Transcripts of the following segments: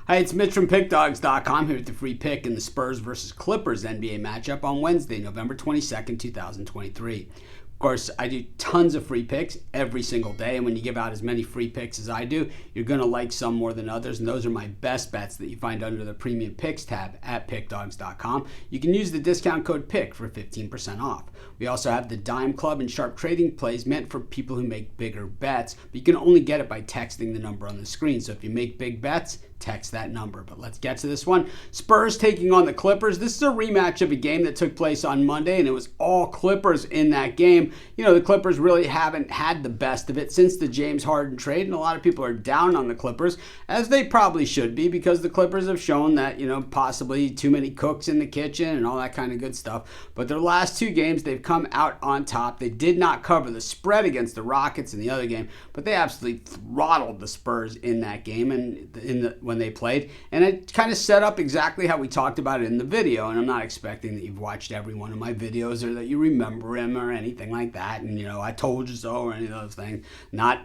Hi, it's Mitch from Pickdawgz.com here with the free pick in the Spurs versus Clippers NBA matchup on Wednesday, November 22nd, 2023. Of course, I do tons of free picks every single day, and when you give out as many free picks as I do, you're going to like some more than others, and those are my best bets that you find under the Premium Picks tab at Pickdawgz.com. You can use the discount code PICK for 15% off. We also have the Dime Club and Sharp Trading Plays meant for people who make bigger bets, but you can only get it by texting the number on the screen. So if you make big bets, text that number. But let's get to this one. Spurs taking on the Clippers. This is a rematch of a game that took place on Monday, and it was all Clippers in that game. You know, the Clippers really haven't had the best of it since the James Harden trade, and a lot of people are down on the Clippers, as they probably should be, because the Clippers have shown that, you know, possibly too many cooks in the kitchen and all that kind of good stuff. But their last two games, they've come out on top. They did not cover the spread against the Rockets in the other game, but they absolutely throttled the Spurs in that game and when they played, and it kind of set up exactly how we talked about it in the video. And I'm not expecting that you've watched every one of my videos or that you remember him or anything like that, and you know, I told you so or any of those things. Not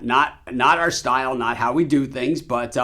our style, not how we do things. But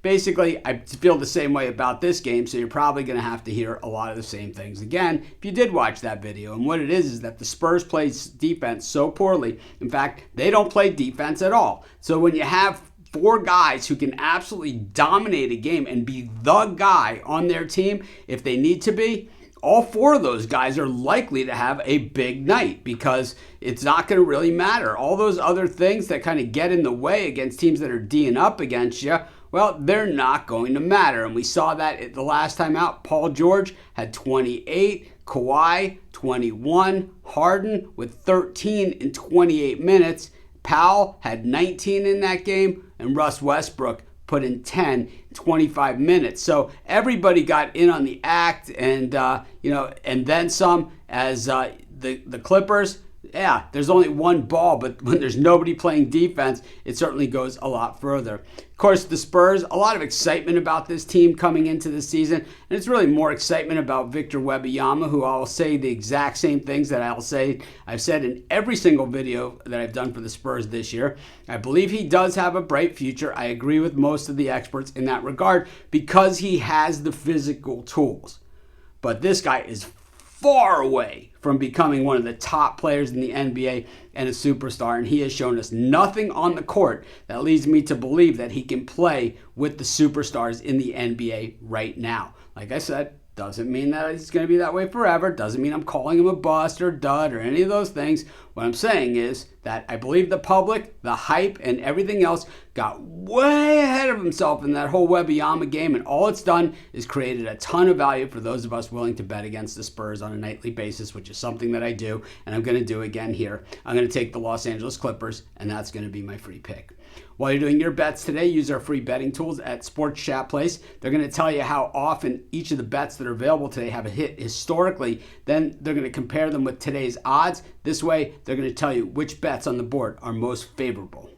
basically, I feel the same way about this game, so you're probably going to have to hear a lot of the same things again if you did watch that video. And what it is that the Spurs play defense so poorly. In fact, they don't play defense at all. So when you have four guys who can absolutely dominate a game and be the guy on their team if they need to be, all four of those guys are likely to have a big night, because it's not going to really matter. All those other things that kind of get in the way against teams that are D'ing up against you, well, they're not going to matter. And we saw that the last time out. Paul George had 28, Kawhi 21, Harden with 13 in 28 minutes. Powell had 19 in that game, and Russ Westbrook put in 10 in 25 minutes. So everybody got in on the act, and and then some. As the Clippers, yeah, there's only one ball, but when there's nobody playing defense, it certainly goes a lot further. Of course, the Spurs, a lot of excitement about this team coming into the season, and it's really more excitement about Victor Wembanyama, who I'll say the exact same things that I've said in every single video that I've done for the Spurs this year. I believe he does have a bright future. I agree with most of the experts in that regard, because he has the physical tools. But this guy is far away from becoming one of the top players in the NBA and a superstar, and he has shown us nothing on the court that leads me to believe that he can play with the superstars in the NBA right now. Like I said, doesn't mean that he's going to be that way forever. Doesn't mean I'm calling him a bust or dud or any of those things. What I'm saying is that I believe the public, the hype, and everything else got way ahead of himself in that whole Wembanyama game, and all it's done is created a ton of value for those of us willing to bet against the Spurs on a nightly basis, which is something that I do, and I'm going to do again here. I'm going to take the Los Angeles Clippers, and that's going to be my free pick. While you're doing your bets today, use our free betting tools at Sports Chat Place. They're going to tell you how often each of the bets that are available today have a hit historically. Then they're going to compare them with today's odds. This way, they're going to tell you which bets on the board are most favorable.